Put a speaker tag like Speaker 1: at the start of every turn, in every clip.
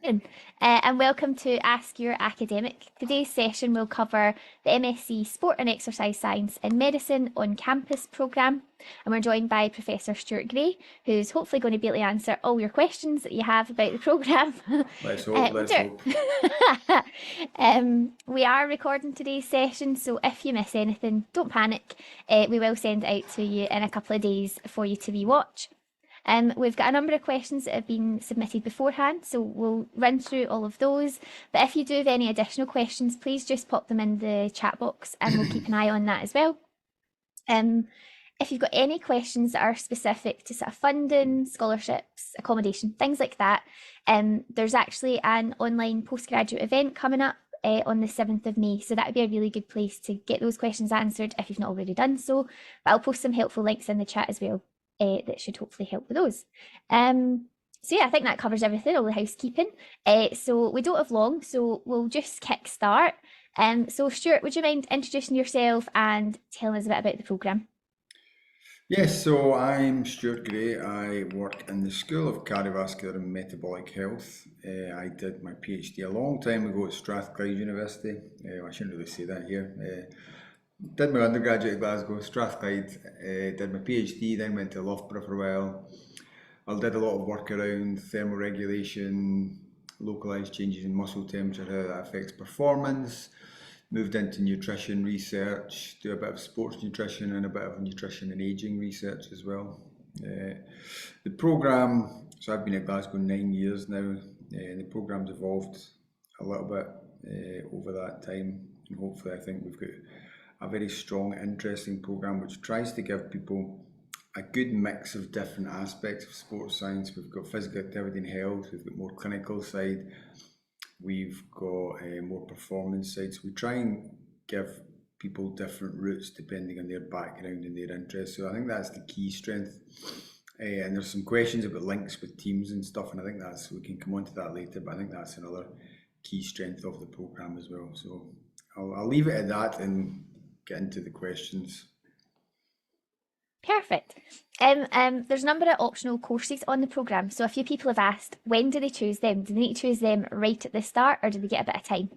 Speaker 1: And welcome to Ask Your Academic. Today's session will cover the MSc Sport and Exercise Science in Medicine on Campus programme. And we're joined by Professor Stuart Gray, who's hopefully going to be able to answer all your questions that you have about the programme.
Speaker 2: Let's hope.
Speaker 1: We are recording today's session, so if you miss anything, don't panic. We will send it out to you in a couple of days for you to rewatch. We've got a number of questions that have been submitted beforehand, so we'll run through all of those. But if you do have any additional questions, please just pop them in the chat box and we'll keep an eye on that as well. If you've got any questions that are specific to sort of funding, scholarships, accommodation, things like that, there's actually an online postgraduate event coming up on the 7th of May. So that would be a really good place to get those questions answered if you've not already done so. But I'll post some helpful links in the chat as well. That should hopefully help with those. So yeah, I think that covers everything, all the housekeeping. So we don't have long, so we'll just kick start. So Stuart, would you mind introducing yourself and telling us a bit about the programme?
Speaker 2: Yes, so I'm Stuart Gray. I work in the School of Cardiovascular and Metabolic Health. I did my PhD a long time ago at Strathclyde University. I shouldn't really say that here. Did my undergraduate at Glasgow, Strathclyde, did my PhD, then went to Loughborough for a while. I did a lot of work around thermoregulation, localised changes in muscle temperature, how that affects performance. Moved into nutrition research, do a bit of sports nutrition and a bit of nutrition and ageing research as well. The programme, so I've been at Glasgow 9 years now, and the programme's evolved a little bit over that time, and hopefully I think we've got a very strong, interesting programme which tries to give people a good mix of different aspects of sports science. We've got physical activity and health, we've got more clinical side, we've got more performance side. So we try and give people different routes depending on their background and their interests. So I think that's the key strength. And there's some questions about links with teams and stuff, and I think that's, we can come on to that later, but I think that's another key strength of the programme as well. So I'll leave it at that and get into the questions.
Speaker 1: Perfect. There's a number of optional courses on the programme. So a few people have asked, when do they choose them? Do they need to choose them right at the start, or do they get a bit of time?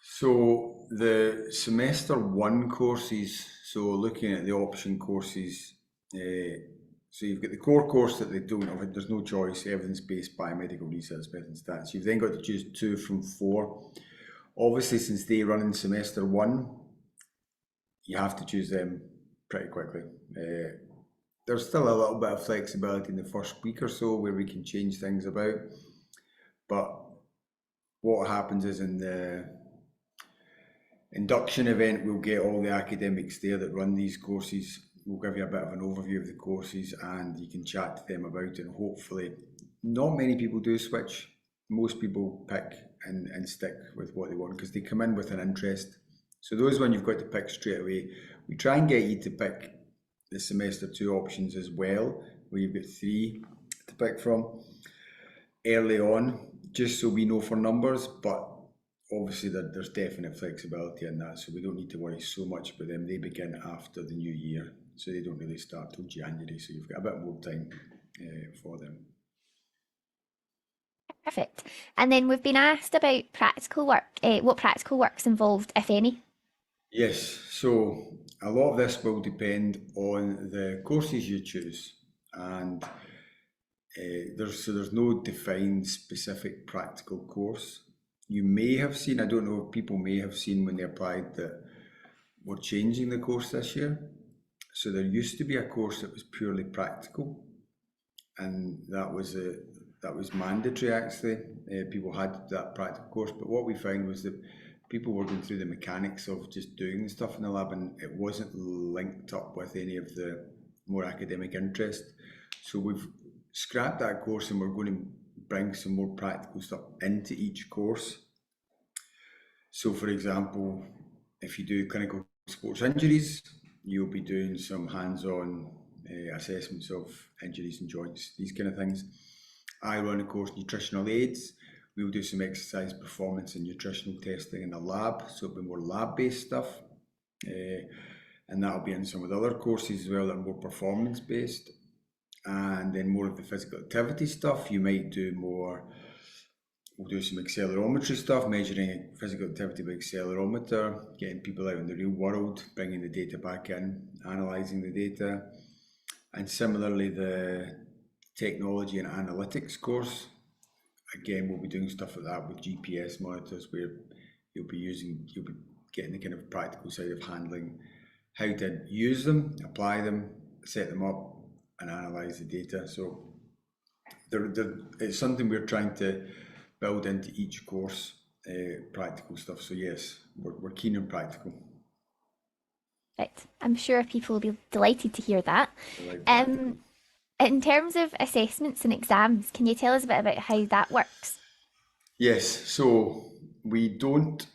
Speaker 2: So the semester one courses, so looking at the option courses, so you've got the core course that they don't have, there's no choice, evidence-based biomedical research, medicine stats. You've then got to choose 2 from 4. Obviously, since they run in semester 1, you have to choose them pretty quickly. There's still a little bit of flexibility in the first week or so where we can change things about, but what happens is in the induction event, we'll get all the academics there that run these courses. We'll give you a bit of an overview of the courses and you can chat to them about it, and hopefully not many people do switch. Most people pick and stick with what they want because they come in with an interest. So those one you've got to pick straight away. We try and get you to pick the semester 2 options as well, where you've got 3 to pick from early on, just so we know for numbers, but obviously there's definite flexibility in that, so we don't need to worry so much about them. They begin after the new year, so they don't really start till January, so you've got a bit more time for them.
Speaker 1: Perfect. And then we've been asked about practical work. What practical work's involved, if any?
Speaker 2: Yes, so a lot of this will depend on the courses you choose, and there's no defined specific practical course. You may have seen, I don't know if people may have seen when they applied, that we're changing the course this year. So there used to be a course that was purely practical, and that was mandatory actually. People had that practical course, but what we found was that people were going through the mechanics of just doing the stuff in the lab, and it wasn't linked up with any of the more academic interest. So we've scrapped that course and we're going to bring some more practical stuff into each course. So for example, if you do clinical sports injuries, you'll be doing some hands-on assessments of injuries and joints, these kind of things. I run a course, nutritional aids. We'll do some exercise performance and nutritional testing in the lab, so it'll be more lab-based stuff. And that'll be in some of the other courses as well that are more performance-based. And then more of the physical activity stuff, you might do more we'll do some accelerometry stuff, measuring physical activity by accelerometer, getting people out in the real world, bringing the data back in, analysing the data. And similarly, the technology and analytics course, again, we'll be doing stuff like that with GPS monitors, where you'll be getting the kind of practical side of handling how to use them, apply them, set them up, and analyse the data. So it's something we're trying to build into each course, practical stuff. So yes, we're keen on practical.
Speaker 1: Right. I'm sure people will be delighted to hear that.
Speaker 2: Like practical.
Speaker 1: In terms of assessments and exams, can you tell us a bit about how that works?
Speaker 2: Yes, so we don't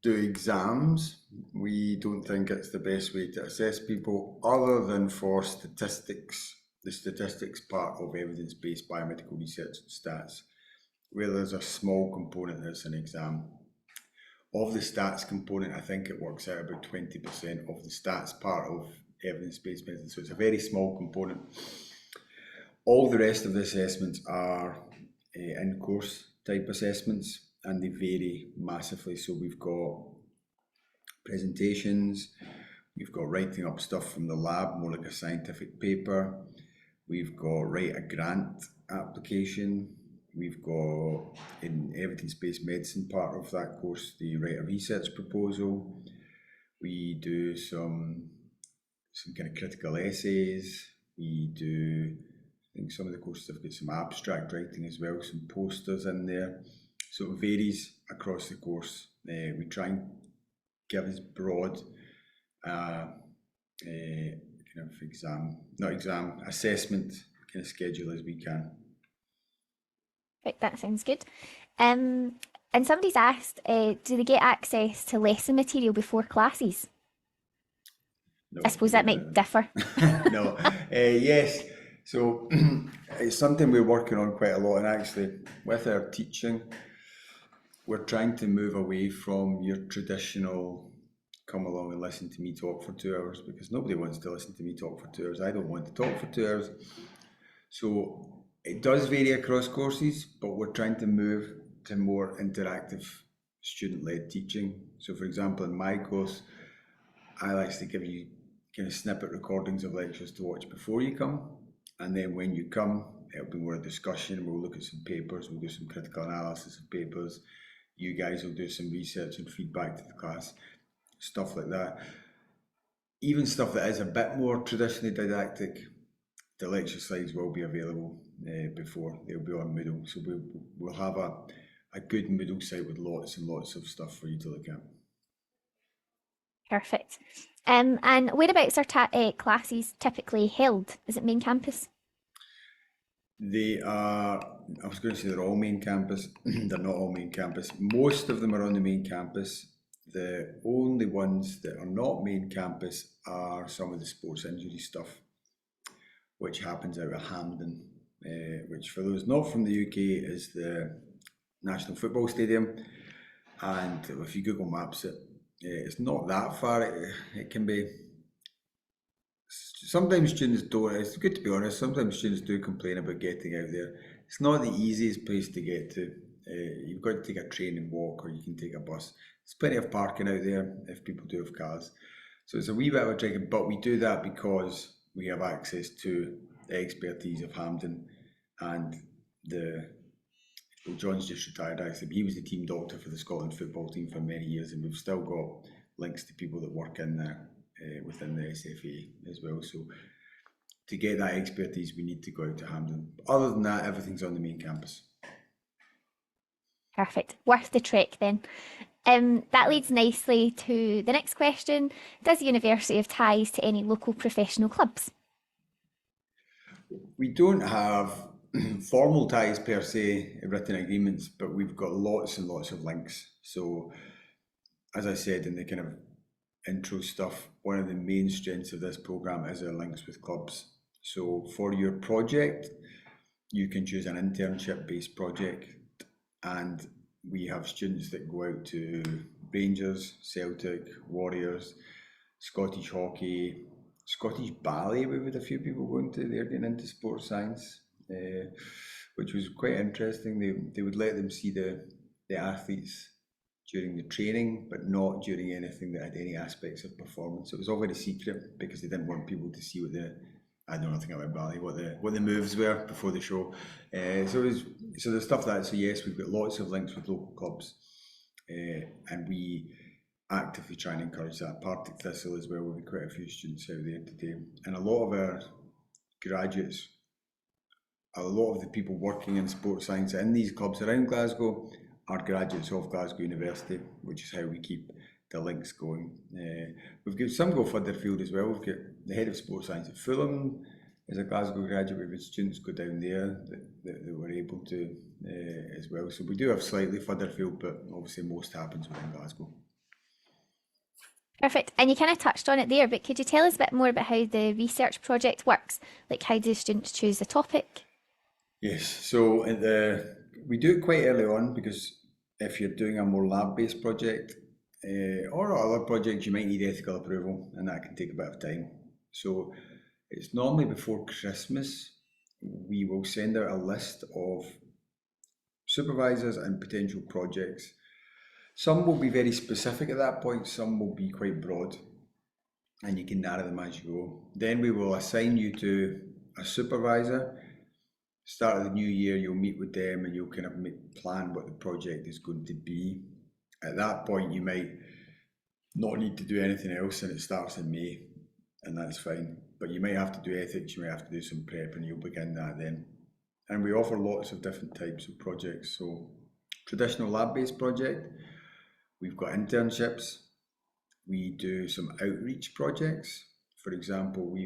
Speaker 2: do exams. We don't think it's the best way to assess people other than for statistics, the statistics part of evidence-based biomedical research and stats, where there's a small component that's an exam. Of the stats component, I think it works out about 20% of the stats part of evidence-based medicine, so it's a very small component. All the rest of the assessments are in-course type assessments, and they vary massively. So we've got presentations, we've got writing up stuff from the lab, more like a scientific paper, we've got write a grant application, we've got in evidence-based medicine part of that course, the write a research proposal, we do some kind of critical essays, we do, I think some of the courses have got some abstract writing as well, some posters in there. So it varies across the course. We try and give as broad kind of assessment kind of schedule as we can.
Speaker 1: Right, that sounds good. And somebody's asked, do they get access to lesson material before classes?
Speaker 2: No,
Speaker 1: I suppose that might differ.
Speaker 2: No, yes. So it's something we're working on quite a lot, and actually with our teaching, we're trying to move away from your traditional come along and listen to me talk for 2 hours, because nobody wants to listen to me talk for 2 hours. I don't want to talk for 2 hours. So it does vary across courses, but we're trying to move to more interactive student-led teaching. So for example, in my course, I like to give you kind of snippet recordings of lectures to watch before you come. And then when you come, it'll be more a discussion. We'll look at some papers, we'll do some critical analysis of papers. You guys will do some research and feedback to the class, stuff like that. Even stuff that is a bit more traditionally didactic, the lecture slides will be available before. They'll be on Moodle. So we'll have a good Moodle site with lots and lots of stuff for you to look at.
Speaker 1: Perfect. And whereabouts are classes typically held? Is it main campus?
Speaker 2: They are, I was going to say they're all main campus. They're not all main campus. Most of them are on the main campus. The only ones that are not main campus are some of the sports injury stuff, which happens out of Hampden, which for those not from the UK is the National Football Stadium. And if you Google Maps it, it's not that far. It can be. Sometimes students don't. It's good to be honest. Sometimes students do complain about getting out there. It's not the easiest place to get to. You've got to take a train and walk, or you can take a bus. There's plenty of parking out there if people do have cars. So it's a wee bit of a trek, but we do that because we have access to the expertise of Hampden, and John's just retired actually. He was the team doctor for the Scotland football team for many years, and we've still got links to people that work in there within the SFA as well. So to get that expertise, we need to go out to Hampden. But other than that, everything's on the main campus.
Speaker 1: Perfect. Worth the trek then. That leads nicely to the next question. Does the university have ties to any local professional clubs?
Speaker 2: We don't have formal ties per se, written agreements, but we've got lots and lots of links. So as I said in the kind of intro stuff, one of the main strengths of this program is our links with clubs. So for your project, you can choose an internship based project, and we have students that go out to Rangers, Celtic, Warriors, Scottish hockey, Scottish ballet. We've had a few people going to, they're getting into sports science. which was quite interesting. They would let them see the athletes during the training, but not during anything that had any aspects of performance. It was all very secret because they didn't want people to see what the I know nothing about ballet, what the moves were before the show. So there's stuff like that. So yes, we've got lots of links with local clubs, and we actively try and encourage that. Partick Thistle as well. We've got quite a few students out there today, and a lot of our graduates, a lot of the people working in sports science in these clubs around Glasgow are graduates of Glasgow University, which is how we keep the links going. We've got some go further afield as well. We've got the head of sports science at Fulham is a Glasgow graduate. We've had students go down there that were able to as well. So we do have slightly further afield, but obviously most happens within Glasgow.
Speaker 1: Perfect. And you kind of touched on it there, but could you tell us a bit more about how the research project works? Like, how do students choose the topic?
Speaker 2: Yes, so we do it quite early on because if you're doing a more lab-based project or other projects, you might need ethical approval, and that can take a bit of time. So it's normally before Christmas, we will send out a list of supervisors and potential projects. Some will be very specific at that point, some will be quite broad, and you can narrow them as you go. Then we will assign you to a supervisor. Start of the new year, you'll meet with them and you'll kind of plan what the project is going to be. At that point, you might not need to do anything else, and it starts in May, and that's fine. But you might have to do ethics, you might have to do some prep, and you'll begin that then. And we offer lots of different types of projects. So traditional lab-based project, we've got internships, we do some outreach projects. For example,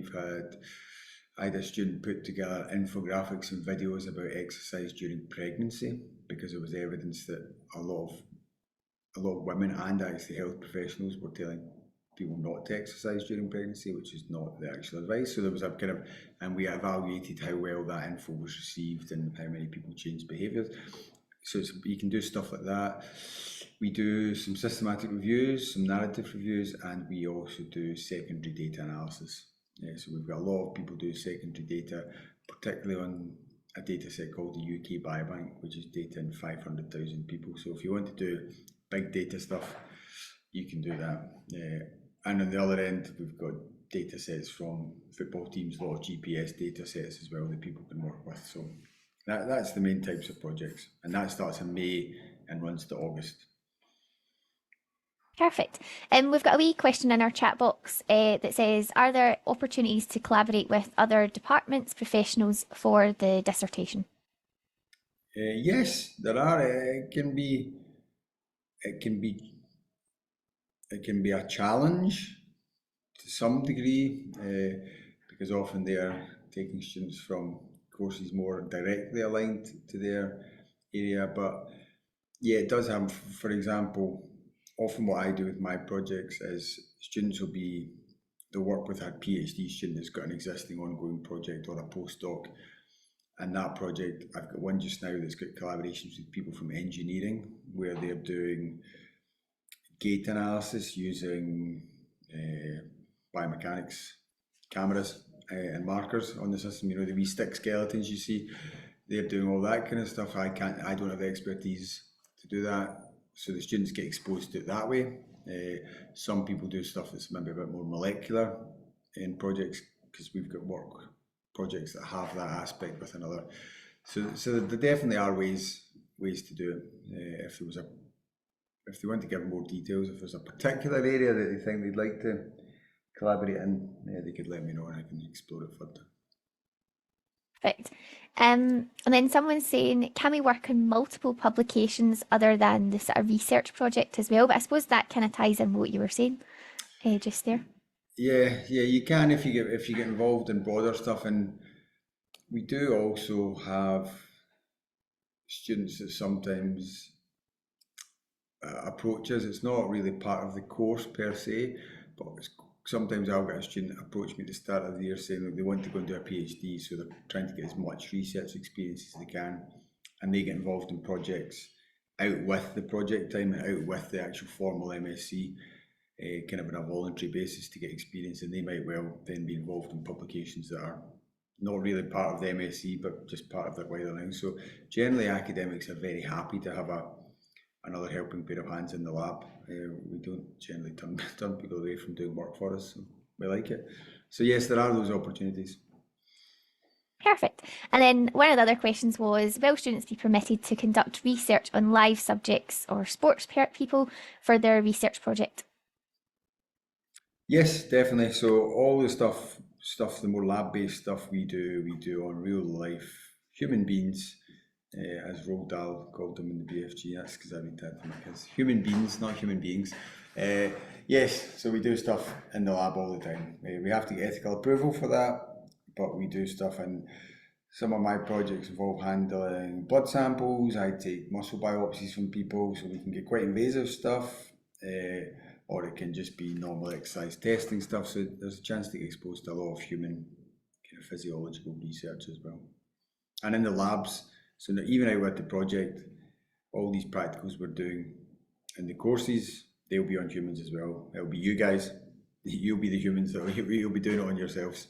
Speaker 2: I had a student put together infographics and videos about exercise during pregnancy because there was evidence that a lot of women and actually health professionals were telling people not to exercise during pregnancy, which is not the actual advice. So there was and we evaluated how well that info was received and how many people changed behaviours. So you can do stuff like that. We do some systematic reviews, some narrative reviews, and we also do secondary data analysis. So we've got a lot of people do secondary data, particularly on a data set called the UK Biobank, which is data in 500,000 people. So if you want to do big data stuff, you can do that. And on the other end, we've got data sets from football teams, a lot of GPS data sets as well that people can work with. So that's the main types of projects. And that starts in May and runs to August.
Speaker 1: Perfect. We've got a wee question in our chat box that says, are there opportunities to collaborate with other departments, professionals for the dissertation?
Speaker 2: Yes, there are. It can be a challenge to some degree because often they are taking students from courses more directly aligned to their area. But yeah, it does have, for example, often what I do with my projects is students they'll work with a PhD student that's got an existing ongoing project or a postdoc. And that project, I've got one just now that's got collaborations with people from engineering where they're doing gait analysis using biomechanics cameras and markers on the system. You know, the wee stick skeletons you see, they're doing all that kind of stuff. I don't have the expertise to do that. So the students get exposed to it that way. Some people do stuff that's maybe a bit more molecular in projects because we've got work projects that have that aspect with another. So there definitely are ways to do it. If they want to give more details, if there's a particular area that they think they'd like to collaborate in, they could let me know and I can explore it further.
Speaker 1: Perfect. And then someone's saying, can we work on multiple publications other than the sort of research project as well? But I suppose that kind of ties in with what you were saying just there.
Speaker 2: Yeah, you can if you get involved in broader stuff, and we do also have students that sometimes approach us. It's not really part of the course per se, but sometimes I'll get a student approach me at the start of the year saying that they want to go and do a PhD, so they're trying to get as much research experience as they can, and they get involved in projects out with the project time and out with the actual formal MSc, kind of on a voluntary basis to get experience, and they might well then be involved in publications that are not really part of the MSc, but just part of their wider thing. So generally, academics are very happy to have another helping pair of hands in the lab. We don't generally turn people away from doing work for us, so we like it. So yes, there are those opportunities.
Speaker 1: Perfect. And then one of the other questions was, will students be permitted to conduct research on live subjects or sports people for their research project?
Speaker 2: Yes, definitely. So all the the more lab-based stuff we do on real life human beings, as Roald Dahl called them in the BFG. That's because I read that to my kids. Human beings, not human beings. Uh, yes, so we do stuff in the lab all the time. We have to get ethical approval for that, but we do stuff, and some of my projects involve handling blood samples. I take muscle biopsies from people, so we can get quite invasive stuff. Or it can just be normal exercise testing stuff. So there's a chance to get exposed to a lot of human kind of physiological research as well. And in the labs, so even out with the project, all these practicals we're doing in the courses, they'll be on humans as well. It'll be you guys. You'll be the humans that you'll be doing it on yourselves.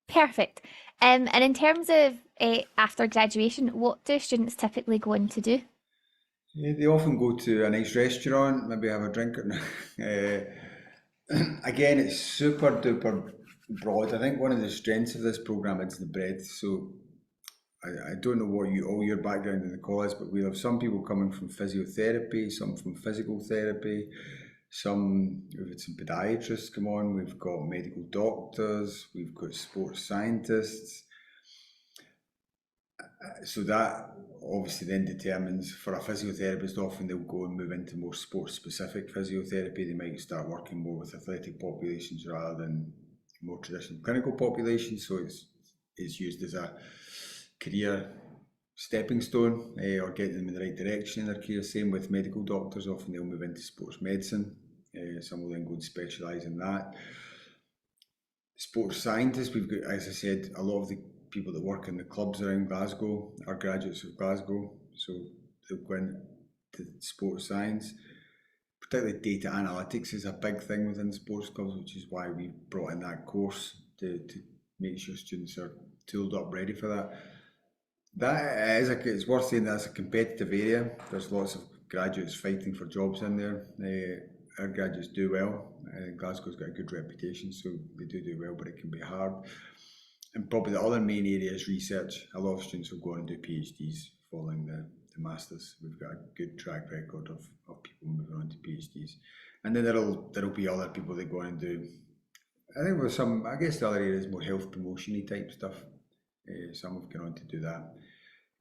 Speaker 1: Perfect. And in terms of after graduation, what do students typically go on to do?
Speaker 2: Yeah, they often go to a nice restaurant, maybe have a drink. Again, it's super duper broad. I think one of the strengths of this program is the breadth. So I don't know what all your background in the college, but we have some people coming from physiotherapy, some from physical therapy, we've had some podiatrists come on, we've got medical doctors, we've got sports scientists. So that obviously then determines for a physiotherapist, often they'll go and move into more sports specific physiotherapy. They might start working more with athletic populations rather than more traditional clinical populations. So it's used as a career stepping stone, or getting them in the right direction in their career. Same with medical doctors, often they'll move into sports medicine. Some will then go and specialise in that. Sports scientists, we've got, as I said, a lot of the people that work in the clubs around Glasgow are graduates of Glasgow, so they'll go into sports science. Particularly data analytics is a big thing within sports clubs, which is why we brought in that course to make sure students are tooled up ready for that. It's worth saying that's a competitive area. There's lots of graduates fighting for jobs in there. Our graduates do well. Glasgow's got a good reputation, so they do well, but it can be hard. And probably the other main area is research. A lot of students will go on and do PhDs following the masters. We've got a good track record of people moving on to PhDs. And then there'll be other people that go on and do, I think with some, I guess the other area is more health promotion-y type stuff. Some have gone on to do that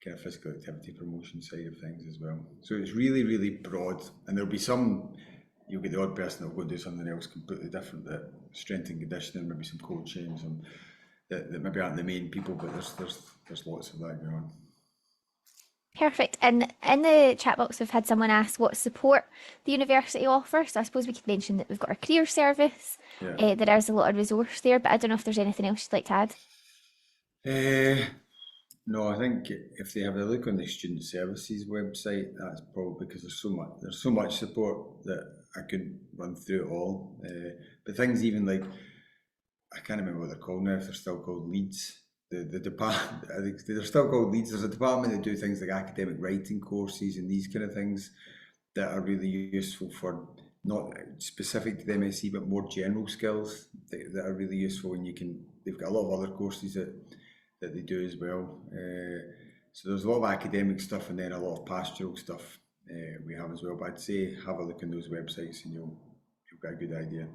Speaker 2: kind of physical activity promotion side of things as well. So it's really, really broad, and there'll be some, you'll get the odd person that'll go and do something else completely different, that strength and conditioning, maybe some coaching, some that maybe aren't the main people, but there's lots of that going on.
Speaker 1: Perfect. And in the chat box, we've had someone ask what support the university offers. So I suppose we could mention that we've got our career service.
Speaker 2: Yeah.
Speaker 1: There is a lot of resource there, but I don't know if there's anything else you'd like to add.
Speaker 2: No, I think if they have a look on the student services website, that's probably because there's so much support that I couldn't run through it all. But things even like, I can't remember what they're called now, if they're still called leads. The department, I think they're still called leads. There's a department that do things like academic writing courses and these kind of things that are really useful for not specific to the MSc, but more general skills that are really useful. And they've got a lot of other courses that they do as well. So there's a lot of academic stuff and then a lot of pastoral stuff we have as well. But I'd say have a look on those websites and you'll get a good idea.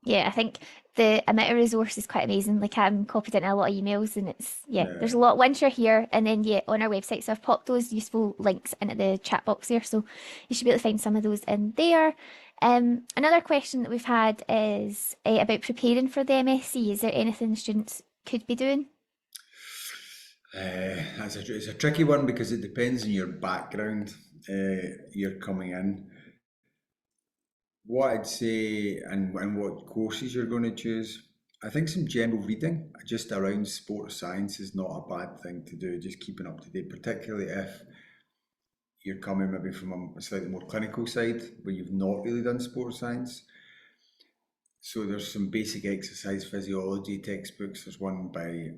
Speaker 1: Yeah, I think the amount of resource is quite amazing. Like I'm copied into a lot of emails and there's a lot once you're here and then on our website. So I've popped those useful links into the chat box there. So you should be able to find some of those in there. Another question that we've had is about preparing for the MSc. Is there anything students could be doing?
Speaker 2: It's a tricky one because it depends on your background you're coming in. What I'd say and what courses you're going to choose, I think some general reading just around sports science is not a bad thing to do, just keeping up to date, particularly if you're coming maybe from a slightly more clinical side where you've not really done sports science. So there's some basic exercise physiology textbooks. There's one by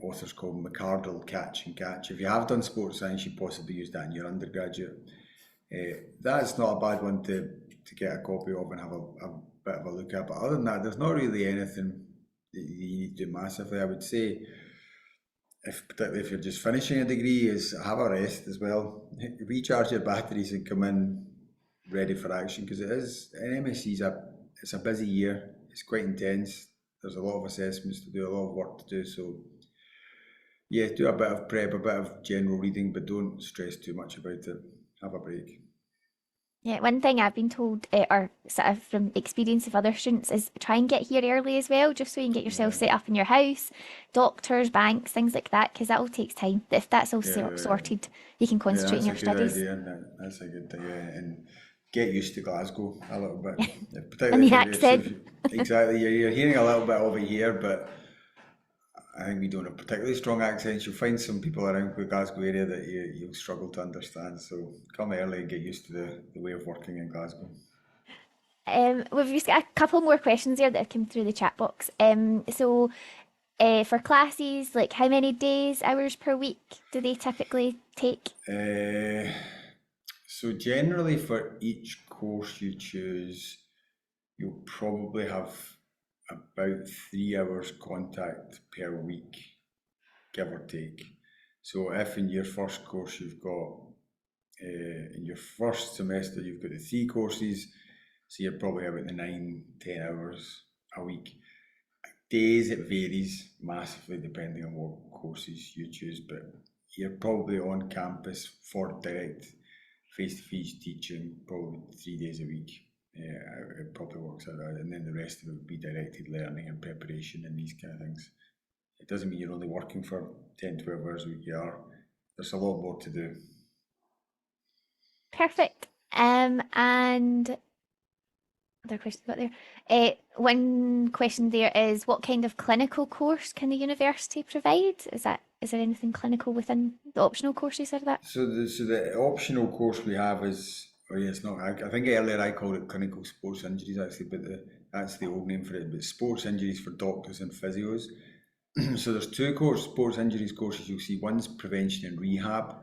Speaker 2: authors called McCardle, Catch and Catch. If you have done sports science, you possibly use that in your undergraduate. That's not a bad one to get a copy of and have a bit of a look at. But other than that, there's not really anything that you need to do massively. I would say, particularly if you're just finishing a degree, is have a rest as well. Recharge your batteries and come in ready for action, because it is an MSc it's a busy year. It's quite intense. There's a lot of assessments to do, a lot of work to do. So yeah, do a bit of prep, a bit of general reading, but don't stress too much about it. Have a break.
Speaker 1: Yeah, one thing I've been told, or sort of from experience of other students, is try and get here early as well, just so you can get yourself
Speaker 2: Yeah,
Speaker 1: set up in your house, doctors, banks, things like that, because that all takes time. If that's all
Speaker 2: yeah,
Speaker 1: sorted, you can
Speaker 2: yeah.
Speaker 1: concentrate on
Speaker 2: That's a
Speaker 1: your
Speaker 2: good
Speaker 1: studies.
Speaker 2: idea. That's a good idea, and get used to Glasgow a little bit.
Speaker 1: And
Speaker 2: Particularly
Speaker 1: the
Speaker 2: if
Speaker 1: accent.
Speaker 2: you, exactly, you're hearing a little bit of it here, but I think we don't have particularly strong accents. You'll find some people around the Glasgow area that you'll struggle to understand. So come early and get used to the way of working in Glasgow.
Speaker 1: We've just got a couple more questions there that have come through the chat box. For classes, like how many days, hours per week do they typically take?
Speaker 2: Uh, so generally for each course you choose, you'll probably have about 3 hours contact per week, give or take. So if in your first course you've got, in your first semester you've got the 3 courses, so you're probably about the 9, 10 hours a week. Days it varies massively depending on what courses you choose, but you're probably on campus for direct face-to-face teaching probably 3 days a week. Yeah, it probably works like that, and then the rest of it would be directed learning and preparation and these kind of things. It doesn't mean you're only working for 10, 12 hours a week. You are. There's a lot more to do.
Speaker 1: Perfect. And other questions got there. One question there is, what kind of clinical course can the university provide? Is there anything clinical within the optional courses or that?
Speaker 2: So the optional course we have is, oh yeah, it's not. I think earlier I called it clinical sports injuries actually, but that's the old name for it. But sports injuries for doctors and physios. So there's two sports injuries courses you'll see. One's prevention and rehab,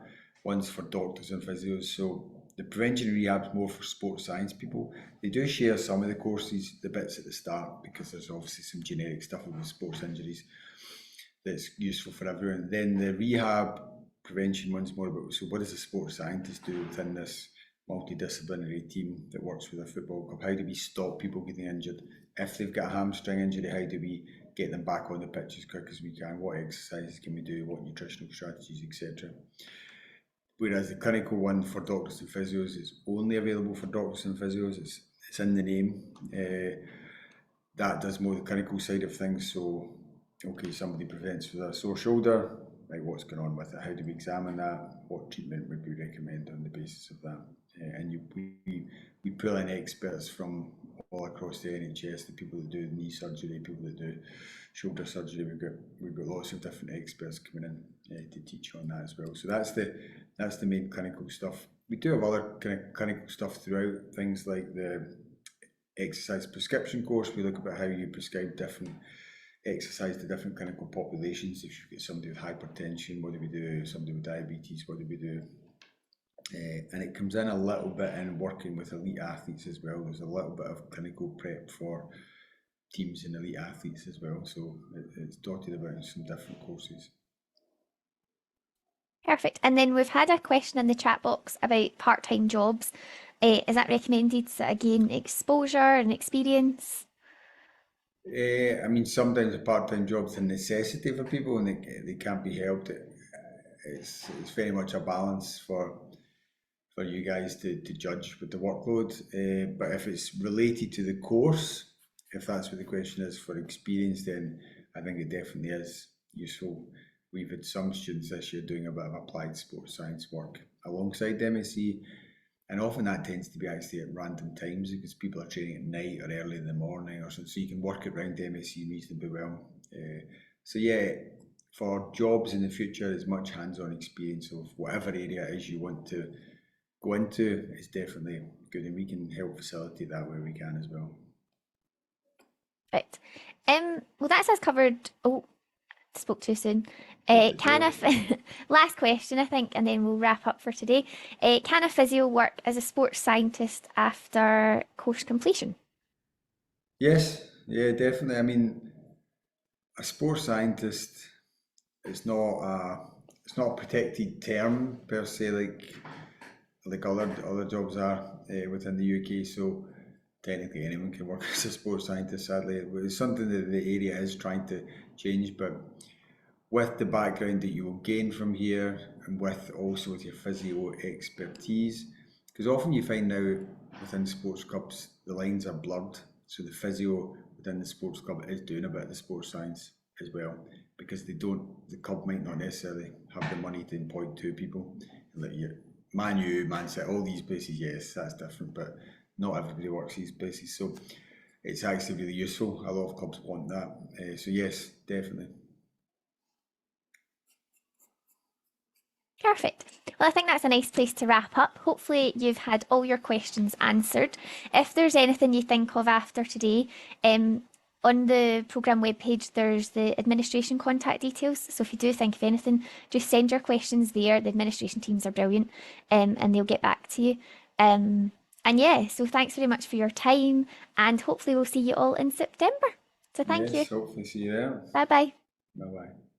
Speaker 2: one's for doctors and physios. So the prevention and rehab is more for sports science people. They do share some of the courses, the bits at the start, because there's obviously some generic stuff about sports injuries that's useful for everyone. Then the rehab prevention one's more about, so what does a sports scientist do within this multidisciplinary team that works with a football club? How do we stop people getting injured? If they've got a hamstring injury, how do we get them back on the pitch as quick as we can? What exercises can we do? What nutritional strategies, etc. Whereas the clinical one for doctors and physios is only available for doctors and physios. It's in the name. That does more the clinical side of things. So, okay, somebody presents with a sore shoulder, like what's going on with it? How do we examine that? What treatment would we recommend on the basis of that? We pull in experts from all across the NHS, the people that do knee surgery, people that do shoulder surgery. We've got lots of different experts coming in to teach on that as well. So that's the main clinical stuff. We do have other kind of clinical stuff throughout, things like the exercise prescription course. We look about how you prescribe different exercise to different clinical populations. If you've got somebody with hypertension, what do we do? Somebody with diabetes, what do we do? And it comes in a little bit in working with elite athletes as well. There's a little bit of clinical prep for teams and elite athletes as well. So it's dotted about in some different courses.
Speaker 1: Perfect. And then we've had a question in the chat box about part-time jobs. Is that recommended to gain exposure and experience?
Speaker 2: I mean, sometimes a part-time job's a necessity for people, and they can't be helped. It's very much a balance for you guys to judge with the workload. But if it's related to the course, if that's what the question is for experience, then I think it definitely is useful. We've had some students this year doing a bit of applied sports science work alongside the MSc, and often that tends to be actually at random times because people are training at night or early in the morning or something, so you can work around the MSc reasonably well. So yeah, for jobs in the future, as much hands-on experience of whatever area it is you want to go into is definitely good, and we can help facilitate that where we can as well.
Speaker 1: Right. Well, that's us covered. Oh, spoke too soon.
Speaker 2: You're
Speaker 1: Can a
Speaker 2: right.
Speaker 1: last question, I think, and then we'll wrap up for today. Can a physio work as a sports scientist after course completion?
Speaker 2: Yes, yeah, definitely. I mean, a sports scientist is not a protected term per se, like other jobs are within the UK. So technically, anyone can work as a sports scientist. Sadly, it's something that the area is trying to change, but with the background that you will gain from here and with also with your physio expertise. Because often you find now within sports clubs the lines are blurred. So the physio within the sports club is doing a bit of the sports science as well. Because the club might not necessarily have the money to employ two people. Like you, Man U, Man City, all these places, yes, that's different, but not everybody works these places. So it's actually really useful. A lot of clubs want that. So yes, definitely.
Speaker 1: Perfect. Well, I think that's a nice place to wrap up. Hopefully, you've had all your questions answered. If there's anything you think of after today, on the programme webpage, there's the administration contact details. So if you do think of anything, just send your questions there. The administration teams are brilliant, and they'll get back to you. And yeah, so thanks very much for your time, and hopefully, we'll see you all in September. So thank you.
Speaker 2: Yes, hopefully see you there.
Speaker 1: Bye bye.
Speaker 2: Bye bye.